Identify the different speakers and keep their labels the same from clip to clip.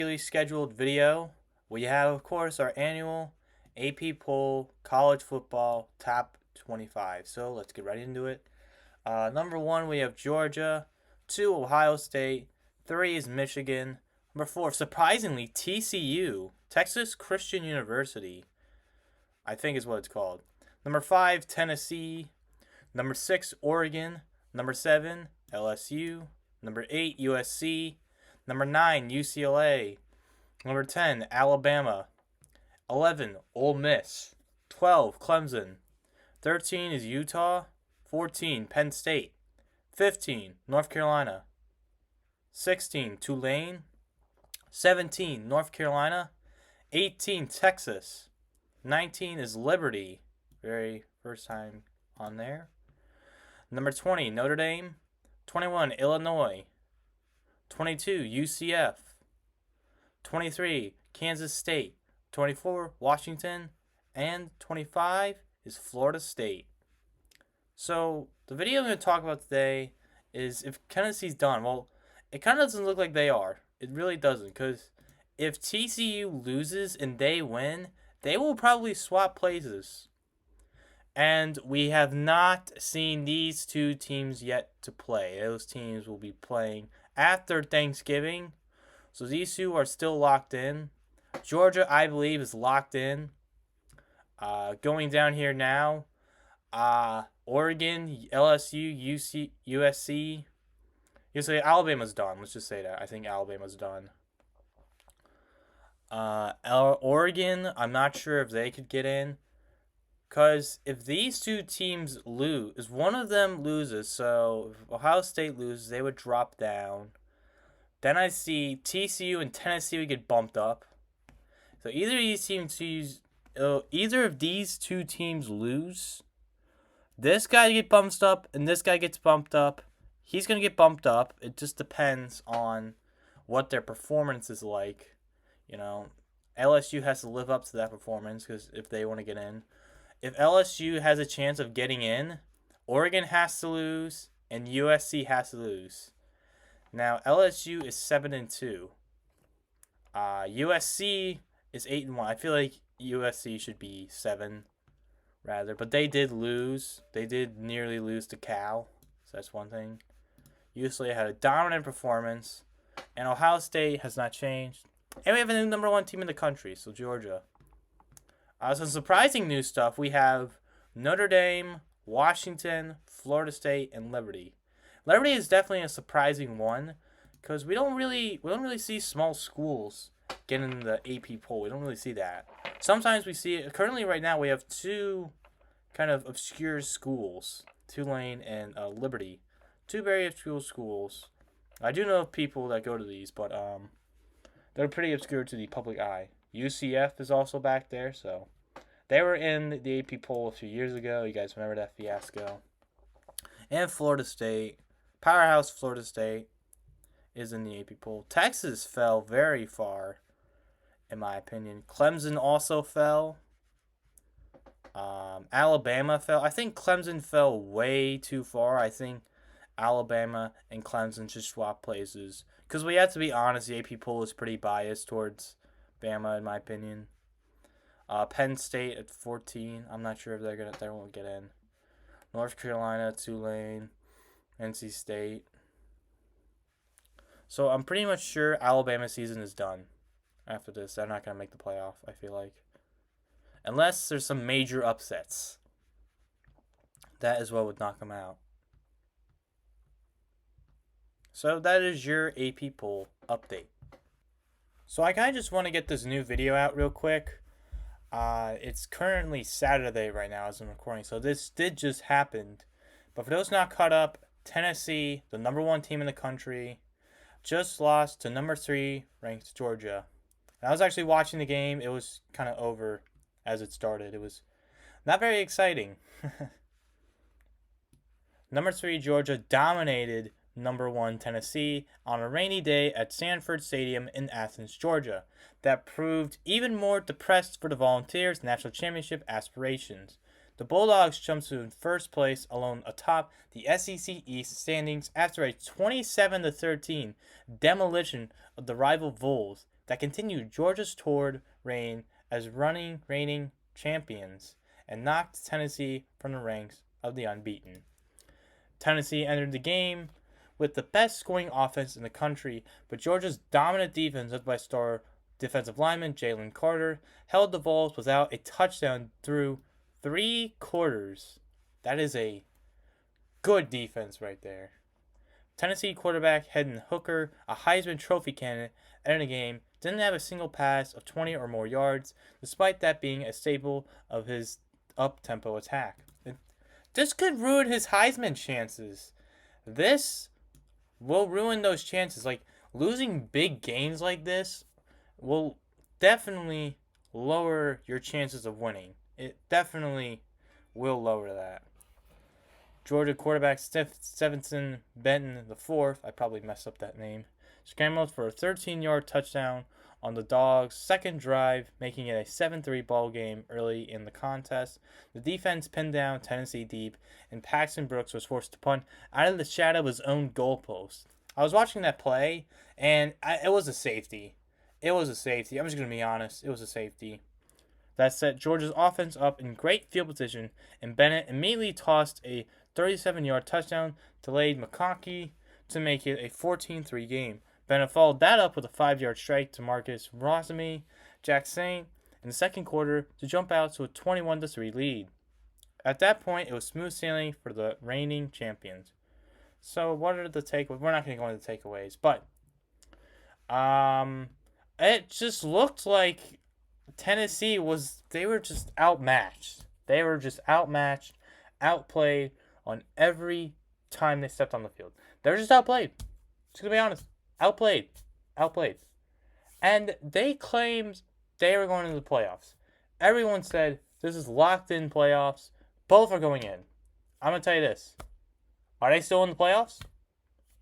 Speaker 1: Daily scheduled video. We have, of course, our annual AP poll college football top 25. So let's get right into it. Number one, we have Georgia. Two, Ohio State. Three is Michigan. Number four, surprisingly, TCU, Texas Christian University, I think is what it's called. Number five, Tennessee. Number six, Oregon. Number seven, LSU. Number eight, USC. Number 9, UCLA. Number 10, Alabama. 11, Ole Miss. 12, Clemson. 13 is Utah. 14, Penn State. 15, North Carolina. 16, Tulane. 17, North Carolina. 18, Texas. 19 is Liberty. Very first time on there. Number 20, Notre Dame. 21, Illinois. 22, UCF. 23, Kansas State. 24, Washington. And 25 is Florida State. So, the video I'm going to talk about today is if Tennessee's done. Well, it kind of doesn't look like they are. It really doesn't. Because if TCU loses and they win, they will probably swap places. And we have not seen these two teams yet to play. Those teams will be playing after Thanksgiving. So these two are still locked in. Georgia, I believe, is locked in. Going down here now. Oregon, LSU, USC. You say Alabama's done. Let's just say that. I think Alabama's done. Oregon, I'm not sure if they could get in. Because if these two teams lose, if one of them loses, so if Ohio State loses, they would drop down. Then I see TCU and Tennessee would get bumped up. So either of these two teams lose, this guy gets bumped up and this guy gets bumped up. He's gonna get bumped up. It just depends on what their performance is like. LSU has to live up to that performance because if they want to get in. If LSU has a chance of getting in, Oregon has to lose and USC has to lose. Now LSU is 7-2. USC is 8-1. I feel like USC should be 7 rather, but they did lose. They did nearly lose to Cal, so that's one thing. UCLA had a dominant performance, and Ohio State has not changed. And we have a new number 1 team in the country, so Georgia. Some surprising new stuff. We have Notre Dame, Washington, Florida State, and Liberty. Liberty is definitely a surprising one because we don't really see small schools get in the AP poll. We don't really see that. Sometimes we see it. Currently, right now, we have two kind of obscure schools, Tulane and Liberty. Two very obscure schools. I do know of people that go to these, but they're pretty obscure to the public eye. UCF is also back there, so they were in the AP poll a few years ago. You guys remember that fiasco? And Florida State, powerhouse Florida State, is in the AP poll. Texas fell very far, in my opinion. Clemson also fell. Alabama fell. I think Clemson fell way too far. I think Alabama and Clemson should swap places. Because we have to be honest, the AP poll is pretty biased towards Bama, in my opinion. Penn State at 14. I'm not sure if they won't get in. North Carolina, Tulane, NC State. So I'm pretty much sure Alabama's season is done. After this, they're not gonna make the playoff. I feel like, unless there's some major upsets. That is what would knock them out. So that is your AP poll update. So I kind of just want to get this new video out real quick. It's currently Saturday right now as I'm recording, so this did just happen. But for those not caught up, Tennessee, the number 1 team in the country, just lost to number 3 ranked Georgia. And I was actually watching the game. It was kind of over as it started. It was not very exciting. Number 3 Georgia dominated number 1 Tennessee on a rainy day at Sanford Stadium in Athens, Georgia. That proved even more depressed for the Volunteers' national championship aspirations. The Bulldogs jumped to first place alone atop the SEC East standings after a 27-13 demolition of the rival Vols that continued Georgia's torrid reign as reigning champions and knocked Tennessee from the ranks of the unbeaten. Tennessee entered the game with the best scoring offense in the country, but Georgia's dominant defense, led by star defensive lineman Jalen Carter, held the Vols without a touchdown through 3 quarters. That is a good defense right there. Tennessee quarterback Hendon Hooker, a Heisman Trophy candidate, entered the game, didn't have a single pass of 20 or more yards, despite that being a staple of his up-tempo attack. This could ruin his Heisman chances. This will ruin those chances. Like, losing big games like this will definitely lower your chances of winning. It definitely will lower that. Georgia quarterback Stevenson Benton IV, I probably messed up that name, scrambled for a 13-yard touchdown on the Dogs' second drive, making it a 7-3 ball game early in the contest. The defense pinned down Tennessee deep, and Paxton Brooks was forced to punt out of the shadow of his own goalpost. I was watching that play, and it was a safety. It was a safety. I'm just going to be honest. It was a safety. That set Georgia's offense up in great field position, and Bennett immediately tossed a 37-yard touchdown to Lade McConkey to make it a 14-3 game. Bennett followed that up with a 5-yard strike to Marcus Rosemy Jackson in the second quarter to jump out to a 21-3 lead. At that point, it was smooth sailing for the reigning champions. So, what are the takeaways? We're not going to go into takeaways, but it just looked like Tennessee they were just outmatched. They were just outmatched, outplayed on every time they stepped on the field. They were just outplayed. Just going to be honest. Outplayed. And they claimed they were going into the playoffs. Everyone said this is locked in playoffs. Both are going in. I'm going to tell you this. Are they still in the playoffs?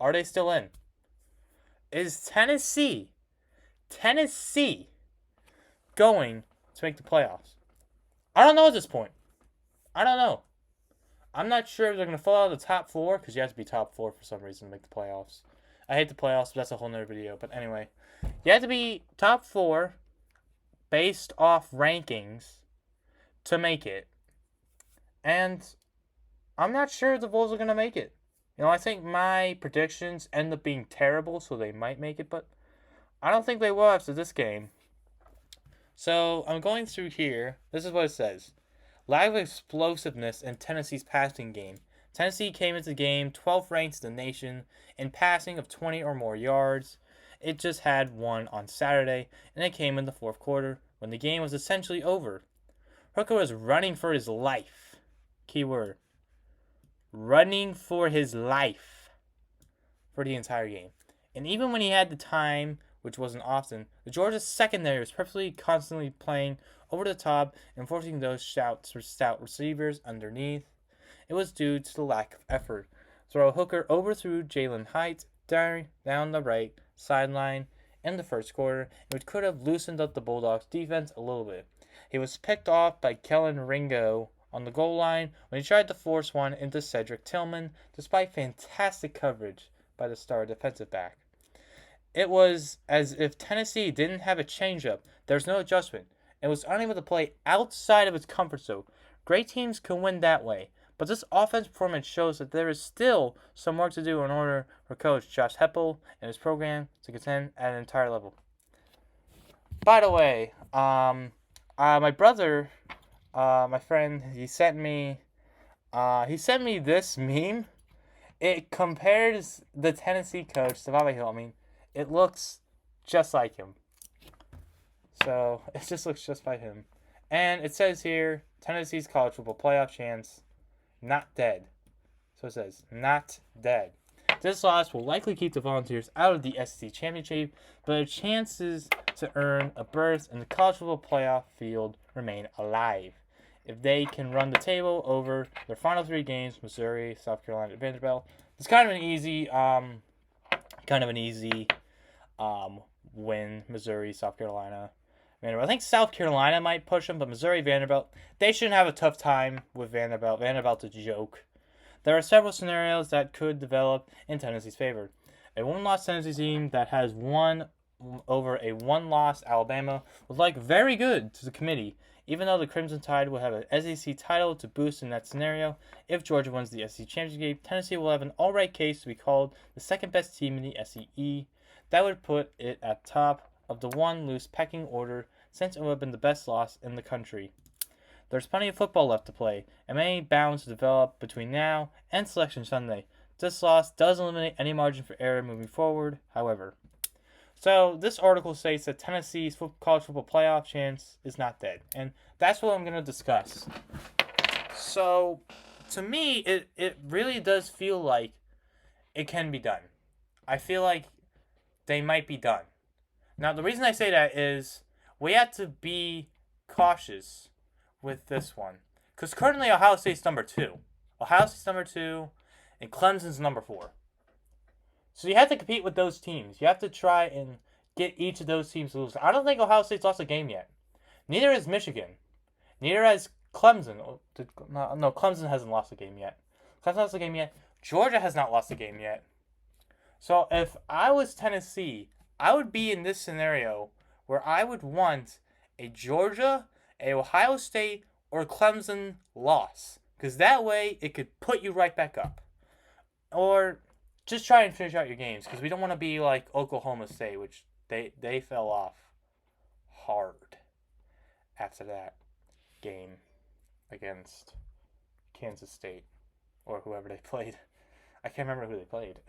Speaker 1: Are they still in? Is Tennessee going to make the playoffs? I don't know at this point. I don't know. I'm not sure if they're going to fall out of the top 4, because you have to be top 4 for some reason to make the playoffs. I hate the playoffs, but that's a whole nother video. But anyway, you have to be top 4 based off rankings to make it. And I'm not sure if the Bulls are going to make it. I think my predictions end up being terrible, so they might make it, but I don't think they will after this game. So I'm going through here. This is what it says. Lack of explosiveness in Tennessee's passing game. Tennessee came into the game 12th ranked in the nation in passing of 20 or more yards. It just had one on Saturday, and it came in the fourth quarter when the game was essentially over. Hooker was running for his life. Keyword. Running for his life for the entire game. And even when he had the time, which wasn't often, the Georgia secondary was perfectly constantly playing over the top and forcing those stout receivers underneath. It was due to the lack of effort. Throw Hooker overthrew Jalen Hyatt down the right sideline in the first quarter, which could have loosened up the Bulldogs' defense a little bit. He was picked off by Kellen Ringo on the goal line when he tried to force one into Cedric Tillman, despite fantastic coverage by the star defensive back. It was as if Tennessee didn't have a changeup. There was no adjustment. It was unable to play outside of its comfort zone. Great teams can win that way. But this offense performance shows that there is still some work to do in order for coach Josh Heupel and his program to contend at an entire level. By the way, my brother, my friend, he sent me this meme. It compares the Tennessee coach to Bobby Hill. I mean, it looks just like him. So it just looks just like him. And it says here, Tennessee's college football playoff chance. Not dead. So it says, not dead. This loss will likely keep the Volunteers out of the SEC Championship, but their chances to earn a berth in the college football playoff field remain alive. If they can run the table over their final 3 games, Missouri, South Carolina, and Vanderbilt, it's kind of an easy win. Missouri, South Carolina, Vanderbilt. I think South Carolina might push them, but Missouri, Vanderbilt, they shouldn't have a tough time with Vanderbilt. Vanderbilt's a joke. There are several scenarios that could develop in Tennessee's favor. A one-loss Tennessee team that has won over a one-loss Alabama would look very good to the committee, even though the Crimson Tide will have an SEC title to boost in that scenario. If Georgia wins the SEC championship game, Tennessee will have an alright case to be called the second best team in the SEC. That would put it at top of the one loose pecking order, since it would have been the best loss in the country. There's plenty of football left to play, and many bounds to develop between now and Selection Sunday. This loss does eliminate any margin for error moving forward, however. So this article states that Tennessee's college football playoff chance is not dead, and that's what I'm going to discuss. So, to me, it really does feel like it can be done. I feel like they might be done. Now, the reason I say that is we have to be cautious with this one, because currently Ohio State's number 2. Ohio State's number 2, and Clemson's number 4. So you have to compete with those teams. You have to try and get each of those teams to lose. I don't think Ohio State's lost a game yet. Neither has Michigan. Neither has Clemson. No, Clemson hasn't lost a game yet. Clemson hasn't lost a game yet. Georgia has not lost a game yet. So if I was Tennessee, I would be in this scenario where I would want a Georgia, a Ohio State, or Clemson loss. Because that way it could put you right back up. Or just try and finish out your games, because we don't want to be like Oklahoma State, which they fell off hard after that game against Kansas State or whoever they played. I can't remember who they played.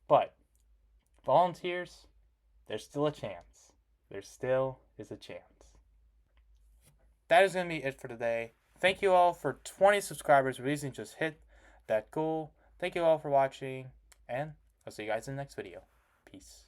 Speaker 1: But Volunteers, there's still a chance. There still is a chance. That is going to be it for today. Thank you all for 20 subscribers. We recently just hit that goal. Thank you all for watching, and I'll see you guys in the next video. Peace.